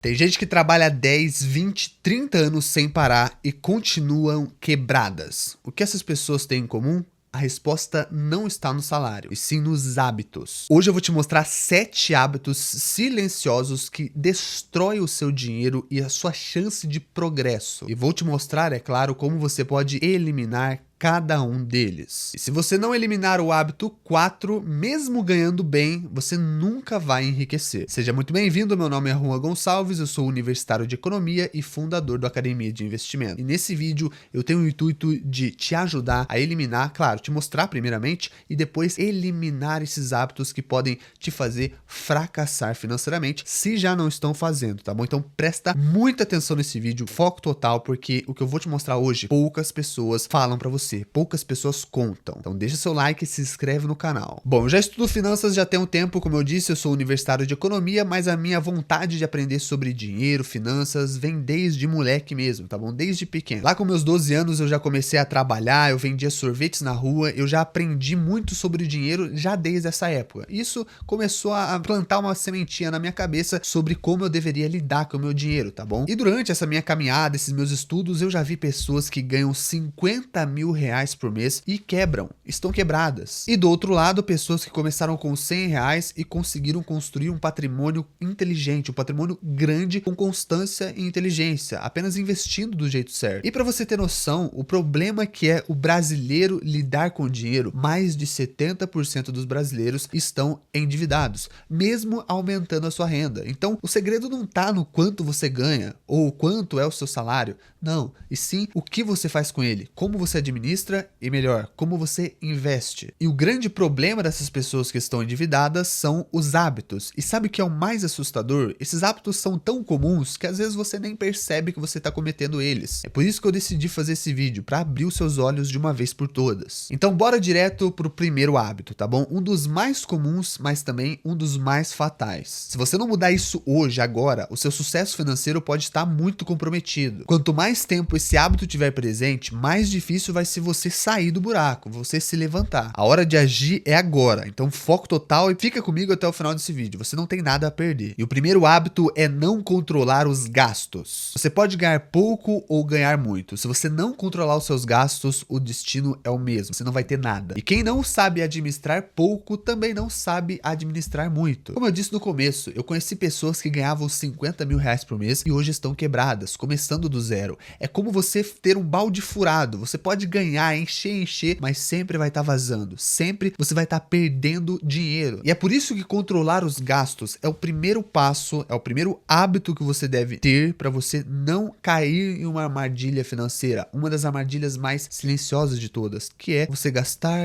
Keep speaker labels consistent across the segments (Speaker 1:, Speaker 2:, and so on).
Speaker 1: Tem gente que trabalha 10, 20, 30 anos sem parar e continuam quebradas. O que essas pessoas têm em comum? A resposta não está no salário, e sim nos hábitos. Hoje eu vou te mostrar 7 hábitos silenciosos que destroem o seu dinheiro e a sua chance de progresso. E vou te mostrar, é claro, como você pode eliminar cada um deles. E se você não eliminar o hábito 4, mesmo ganhando bem, você nunca vai enriquecer. Seja muito bem-vindo, meu nome é Juan Gonçalves, eu sou universitário de economia e fundador do Academia de Investimento. E nesse vídeo eu tenho o intuito de te ajudar a eliminar, claro, te mostrar primeiramente e depois eliminar esses hábitos que podem te fazer fracassar financeiramente, se já não estão fazendo, tá bom? Então presta muita atenção nesse vídeo, foco total, porque o que eu vou te mostrar hoje, poucas pessoas falam pra você. Poucas pessoas contam. Então deixa seu like e se inscreve no canal. Bom, eu já estudo finanças já tem um tempo, como eu disse, eu sou universitário de economia, mas a minha vontade de aprender sobre dinheiro, finanças, vem desde moleque mesmo, tá bom? Desde pequeno. Lá com meus 12 anos eu já comecei a trabalhar, eu vendia sorvetes na rua, eu já aprendi muito sobre dinheiro já desde essa época. Isso começou a plantar uma sementinha na minha cabeça sobre como eu deveria lidar com o meu dinheiro, tá bom? E durante essa minha caminhada, esses meus estudos, eu já vi pessoas que ganham 50 mil reais por mês e quebram, estão quebradas. E do outro lado, pessoas que começaram com 100 reais e conseguiram construir um patrimônio inteligente, um patrimônio grande com constância e inteligência, apenas investindo do jeito certo. E para você ter noção, o problema que é o brasileiro lidar com dinheiro, mais de 70% dos brasileiros estão endividados, mesmo aumentando a sua renda. Então, o segredo não está no quanto você ganha ou quanto é o seu salário, não, e sim o que você faz com ele, como você administra e, melhor, como você investe. E o grande problema dessas pessoas que estão endividadas são os hábitos. E sabe o que é o mais assustador? Esses hábitos são tão comuns que às vezes você nem percebe que você está cometendo eles. É por isso que eu decidi fazer esse vídeo, para abrir os seus olhos de uma vez por todas. Então bora direto pro primeiro hábito, tá bom? Um dos mais comuns, mas também um dos mais fatais. Se você não mudar isso hoje, agora, o seu sucesso financeiro pode estar muito comprometido. Quanto mais tempo esse hábito tiver presente, mais difícil vai ser você sair do buraco, você se levantar. A hora de agir é agora, então foco total e fica comigo até o final desse vídeo, você não tem nada a perder. E o primeiro hábito é não controlar os gastos. Você pode ganhar pouco ou ganhar muito. Se você não controlar os seus gastos, o destino é o mesmo, você não vai ter nada. E quem não sabe administrar pouco, também não sabe administrar muito. Como eu disse no começo, eu conheci pessoas que ganhavam 50 mil reais por mês e hoje estão quebradas, começando do zero. É como você ter um balde furado, você pode ganhar, encher, mas sempre vai estar vazando, sempre você vai estar perdendo dinheiro. E é por isso que controlar os gastos é o primeiro passo, é o primeiro hábito que você deve ter para você não cair em uma armadilha financeira, uma das armadilhas mais silenciosas de todas, que é você gastar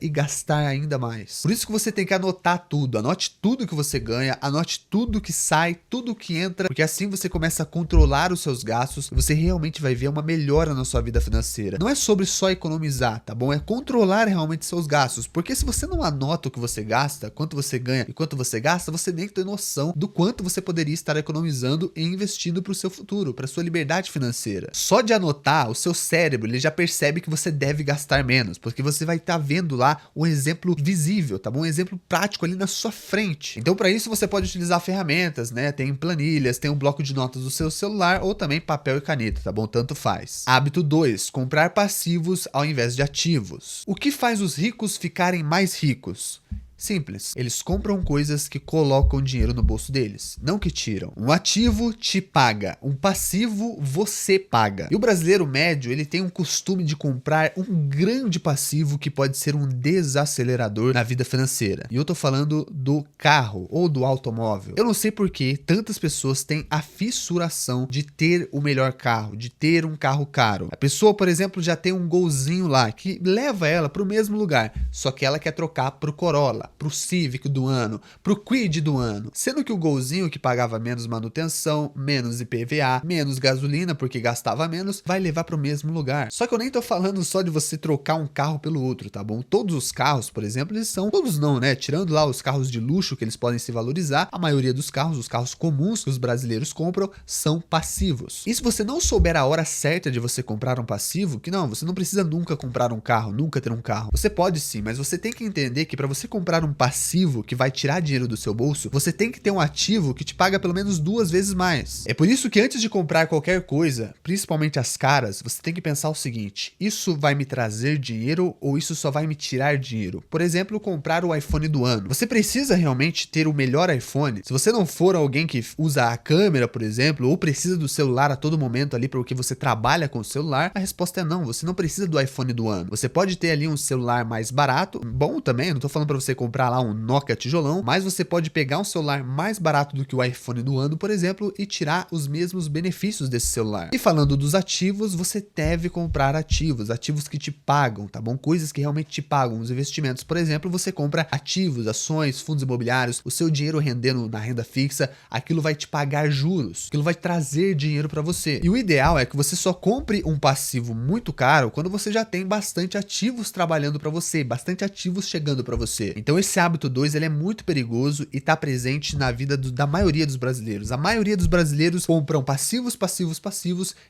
Speaker 1: e gastar ainda mais. Por isso que você tem que anotar tudo, anote tudo que você ganha, anote tudo que sai, tudo que entra, porque assim você começa a controlar os seus gastos, você realmente vai ver uma melhora na sua vida financeira. Não é sobre só economizar, tá bom? É controlar realmente seus gastos, porque se você não anota o que você gasta, quanto você ganha e quanto você gasta, você nem tem noção do quanto você poderia estar economizando e investindo para o seu futuro, para sua liberdade financeira. Só de anotar, o seu cérebro ele já percebe que você deve gastar menos, porque você vai estar vendo lá um exemplo visível, tá bom? Um exemplo prático ali na sua frente. Então para isso você pode utilizar ferramentas, né? Tem planilhas, tem um bloco de notas do seu celular ou também papel e caneta, tá bom? Tanto faz. Hábito 2, comprar passivos ao invés de ativos. O que faz os ricos ficarem mais ricos? Simples, eles compram coisas que colocam dinheiro no bolso deles, não que tiram. Um ativo te paga, um passivo você paga. E o brasileiro médio, ele tem um costume de comprar um grande passivo que pode ser um desacelerador na vida financeira. E eu tô falando do carro ou do automóvel. Eu não sei por que tantas pessoas têm a fissuração de ter o melhor carro, de ter um carro caro. A pessoa, por exemplo, já tem um Golzinho lá que leva ela para o mesmo lugar, só que ela quer trocar pro Corolla, pro Civic do ano, pro Kwid do ano. Sendo que o Golzinho, que pagava menos manutenção, menos IPVA, menos gasolina porque gastava menos, vai levar pro mesmo lugar. Só que eu nem tô falando só de você trocar um carro pelo outro, tá bom? Todos os carros, por exemplo, eles são, todos não, né? Tirando lá os carros de luxo que eles podem se valorizar, a maioria dos carros, os carros comuns que os brasileiros compram, são passivos. E se você não souber a hora certa de você comprar um passivo, que não, você não precisa nunca comprar um carro, nunca ter um carro. Você pode sim, mas você tem que entender que para você comprar um um passivo que vai tirar dinheiro do seu bolso, você tem que ter um ativo que te paga pelo menos 2 vezes mais. É por isso que antes de comprar qualquer coisa, principalmente as caras, você tem que pensar o seguinte: isso vai me trazer dinheiro ou isso só vai me tirar dinheiro? Por exemplo, comprar o iPhone do ano. Você precisa realmente ter o melhor iPhone? Se você não for alguém que usa a câmera, por exemplo, ou precisa do celular a todo momento ali porque você trabalha com o celular, a resposta é não, você não precisa do iPhone do ano. Você pode ter ali um celular mais barato, bom também, não tô falando para você comprar lá um Nokia tijolão, mas você pode pegar um celular mais barato do que o iPhone do ano, por exemplo, e tirar os mesmos benefícios desse celular. E falando dos ativos, você deve comprar ativos que te pagam, tá bom? Coisas que realmente te pagam. Os investimentos, por exemplo, você compra ativos, ações, fundos imobiliários, o seu dinheiro rendendo na renda fixa, aquilo vai te pagar juros, aquilo vai trazer dinheiro para você. E o ideal é que você só compre um passivo muito caro quando você já tem bastante ativos trabalhando para você, bastante ativos chegando para você. Então esse hábito 2, ele é muito perigoso e tá presente na vida da maioria dos brasileiros. A maioria dos brasileiros compram passivos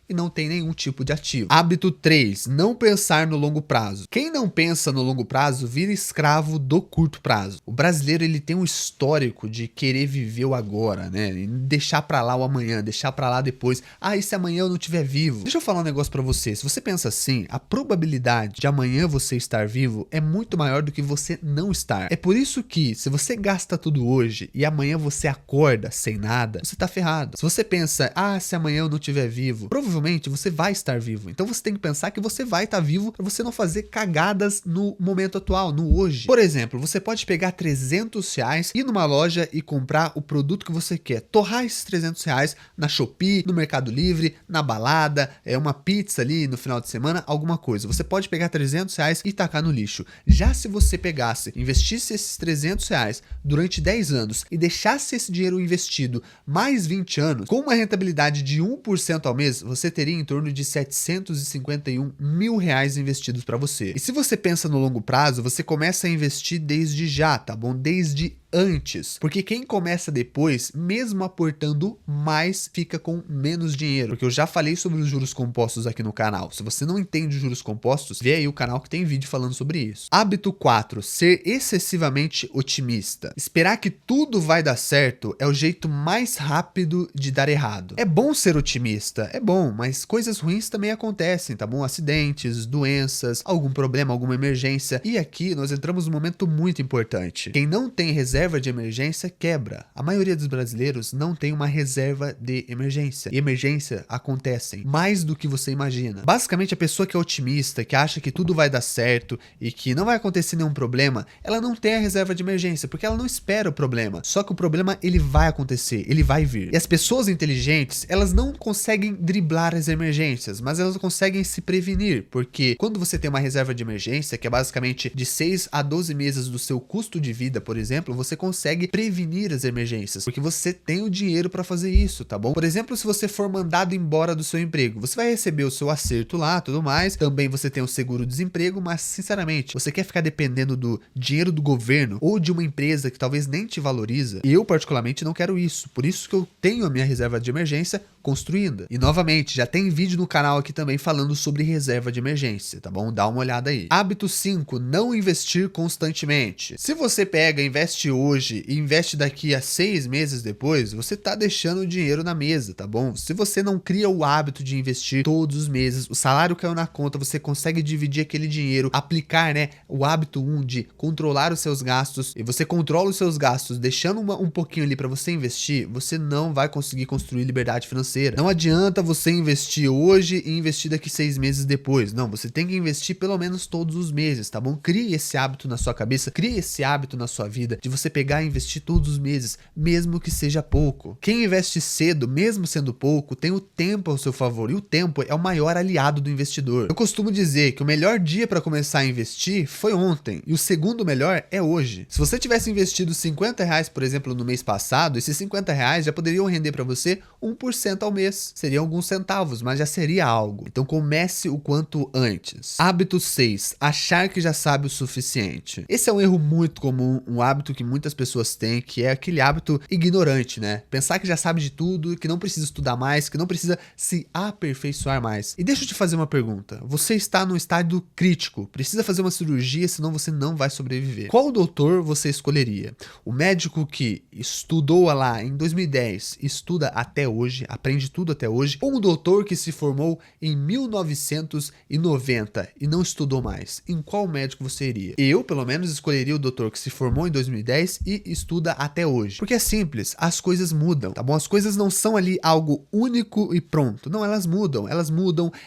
Speaker 1: e não tem nenhum tipo de ativo. Hábito 3, não pensar no longo prazo. Quem não pensa no longo prazo vira escravo do curto prazo. O brasileiro, ele tem um histórico de querer viver o agora, né? E deixar pra lá o amanhã, deixar pra lá depois. Ah, e se amanhã eu não estiver vivo? Deixa eu falar um negócio pra você. Se você pensa assim, a probabilidade de amanhã você estar vivo é muito maior do que você não estar. É por isso que, se você gasta tudo hoje e amanhã você acorda sem nada, você tá ferrado. Se você pensa, ah, se amanhã eu não estiver vivo, provavelmente você vai estar vivo. Então você tem que pensar que você vai estar vivo para você não fazer cagadas no momento atual, no hoje. Por exemplo, você pode pegar R$300, ir numa loja e comprar o produto que você quer, torrar esses R$300 na Shopee, no Mercado Livre, na balada, uma pizza ali no final de semana, alguma coisa. Você pode pegar R$300 e tacar no lixo. Já se você pegasse, investisse esses R$300 durante 10 anos e deixasse esse dinheiro investido mais 20 anos, com uma rentabilidade de 1% ao mês, você teria em torno de R$751 mil investidos para você. E se você pensa no longo prazo, você começa a investir desde já, tá bom? Desde antes, porque quem começa depois, mesmo aportando mais, fica com menos dinheiro, porque eu já falei sobre os juros compostos aqui no canal. Se você não entende juros compostos, vê aí o canal que tem vídeo falando sobre isso. Hábito 4, ser excessivamente otimista. Esperar que tudo vai dar certo é o jeito mais rápido de dar errado. É bom ser otimista, é bom, mas coisas ruins também acontecem, tá bom? Acidentes, doenças, algum problema, alguma emergência. E aqui nós entramos num momento muito importante. Quem não tem reserva de emergência quebra. A maioria dos brasileiros não tem uma reserva de emergência. E emergência acontecem mais do que você imagina. Basicamente, a pessoa que é otimista, que acha que tudo vai dar certo e que não vai acontecer nenhum problema, ela não tem a reserva de emergência, porque ela não espera o problema. Só que o problema, ele vai acontecer, ele vai vir. E as pessoas inteligentes, elas não conseguem driblar as emergências, mas elas conseguem se prevenir, porque quando você tem uma reserva de emergência, que é basicamente de 6 a 12 meses do seu custo de vida, por exemplo, você consegue prevenir as emergências, porque você tem o dinheiro para fazer isso, tá bom? Por exemplo, se você for mandado embora do seu emprego, você vai receber o seu acerto lá, tudo mais, também você tem o seguro-desemprego, mas sinceramente, você quer ficar dependendo do dinheiro do governo ou de uma empresa que talvez nem te valoriza? E eu particularmente não quero isso, por isso que eu tenho a minha reserva de emergência construída. E novamente, já tem vídeo no canal aqui também falando sobre reserva de emergência, tá bom? Dá uma olhada aí. Hábito 5, não investir constantemente. Se você pega, investe hoje e investe daqui a 6 meses depois, você tá deixando o dinheiro na mesa, tá bom? Se você não cria o hábito de investir todos os meses, o salário caiu na conta, você consegue dividir aquele dinheiro, aplicar, né, o hábito 1 de controlar os seus gastos, e você controla os seus gastos, deixando um pouquinho ali para você investir, você não vai conseguir construir liberdade financeira. Não adianta você investir hoje e investir daqui 6 meses depois. Não, você tem que investir pelo menos todos os meses, tá bom? Crie esse hábito na sua cabeça, crie esse hábito na sua vida de você pegar e investir todos os meses, mesmo que seja pouco. Quem investe cedo, mesmo sendo pouco, tem o tempo ao seu favor, e o tempo é o maior aliado do investidor. Eu costumo dizer que o melhor dia para começar a investir foi ontem, e o segundo melhor é hoje. Se você tivesse investido R$50, por exemplo, no mês passado, esses R$50 já poderiam render para você 1% ao mês. Seriam alguns centavos, mas já seria algo. Então comece o quanto antes. Hábito 6, achar que já sabe o suficiente. Esse é um erro muito comum, um hábito que muitas muitas pessoas têm, que é aquele hábito ignorante, né? Pensar que já sabe de tudo, que não precisa estudar mais, que não precisa se aperfeiçoar mais. E deixa eu te fazer uma pergunta. Você está no estádio crítico, precisa fazer uma cirurgia, senão você não vai sobreviver. Qual doutor você escolheria? O médico que estudou lá em 2010, estuda até hoje, aprende tudo até hoje, ou um doutor que se formou em 1990 e não estudou mais? Em qual médico você iria? Eu, pelo menos, escolheria o doutor que se formou em 2010 e estuda até hoje. Porque é simples, as coisas mudam, tá bom? As coisas não são ali algo único e pronto. Não, elas mudam,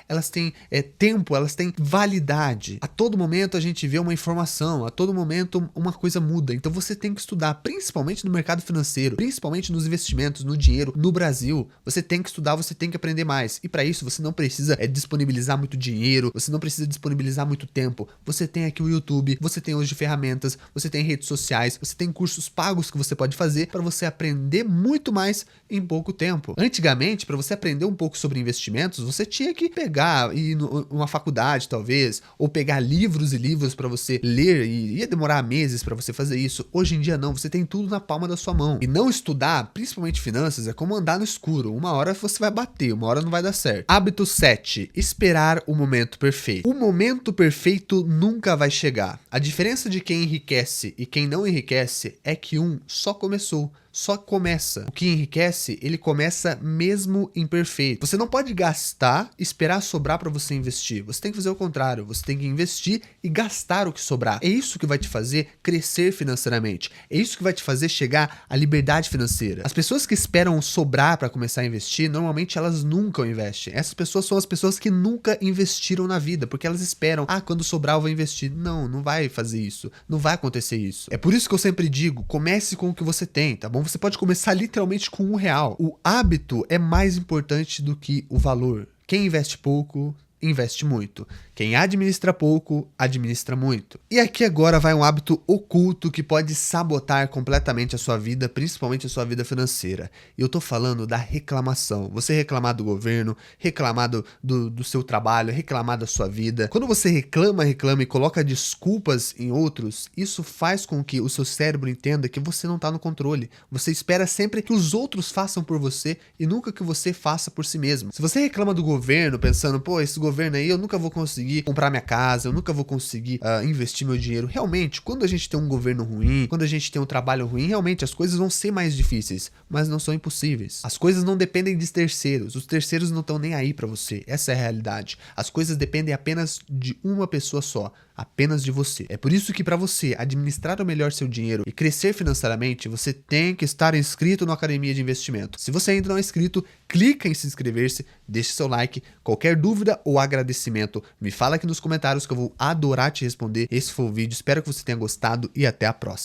Speaker 1: elas têm tempo, elas têm validade. A todo momento a gente vê uma informação, a todo momento uma coisa muda. Então você tem que estudar, principalmente no mercado financeiro, principalmente nos investimentos, no dinheiro, no Brasil. Você tem que estudar, você tem que aprender mais. E para isso você não precisa disponibilizar muito dinheiro, você não precisa disponibilizar muito tempo. Você tem aqui o YouTube, você tem hoje ferramentas, você tem redes sociais, você tem cursos pagos que você pode fazer para você aprender muito mais em pouco tempo. Antigamente, para você aprender um pouco sobre investimentos, você tinha que pegar e ir numa faculdade, talvez, ou pegar livros e livros para você ler, e ia demorar meses para você fazer isso. Hoje em dia não, você tem tudo na palma da sua mão. E não estudar, principalmente finanças, é como andar no escuro. Uma hora você vai bater, uma hora não vai dar certo. Hábito 7. Esperar o momento perfeito. O momento perfeito nunca vai chegar. A diferença de quem enriquece e quem não enriquece é que um só começou. Só começa. O que enriquece, ele começa mesmo imperfeito. Você não pode gastar e esperar sobrar para você investir. Você tem que fazer o contrário. Você tem que investir e gastar o que sobrar. É isso que vai te fazer crescer financeiramente. É isso que vai te fazer chegar à liberdade financeira. As pessoas que esperam sobrar para começar a investir, normalmente elas nunca investem. Essas pessoas são as pessoas que nunca investiram na vida, porque elas esperam, quando sobrar eu vou investir. Não, não vai fazer isso. Não vai acontecer isso. É por isso que eu sempre digo, comece com o que você tem, tá bom? Você pode começar literalmente com R$1. O hábito é mais importante do que o valor. Quem investe pouco, investe muito. Quem administra pouco, administra muito. E aqui agora vai um hábito oculto que pode sabotar completamente a sua vida, principalmente a sua vida financeira. E eu tô falando da reclamação. Você reclamar do governo, reclamar do seu trabalho, reclamar da sua vida. Quando você reclama e coloca desculpas em outros, isso faz com que o seu cérebro entenda que você não tá no controle. Você espera sempre que os outros façam por você e nunca que você faça por si mesmo. Se você reclama do governo pensando, pô, esse governo aí eu nunca vou conseguir comprar minha casa, eu nunca vou conseguir investir meu dinheiro. Realmente, quando a gente tem um governo ruim, quando a gente tem um trabalho ruim, realmente as coisas vão ser mais difíceis, mas não são impossíveis. As coisas não dependem de terceiros, os terceiros não estão nem aí pra você, essa é a realidade. As coisas dependem apenas de uma pessoa só, apenas de você. É por isso que para você administrar melhor seu dinheiro e crescer financeiramente, você tem que estar inscrito na Academia de Investimento. Se você ainda não é inscrito, clica em se inscrever-se, deixe seu like, qualquer dúvida ou agradecimento, me fala aqui nos comentários que eu vou adorar te responder. Esse foi o vídeo, espero que você tenha gostado e até a próxima.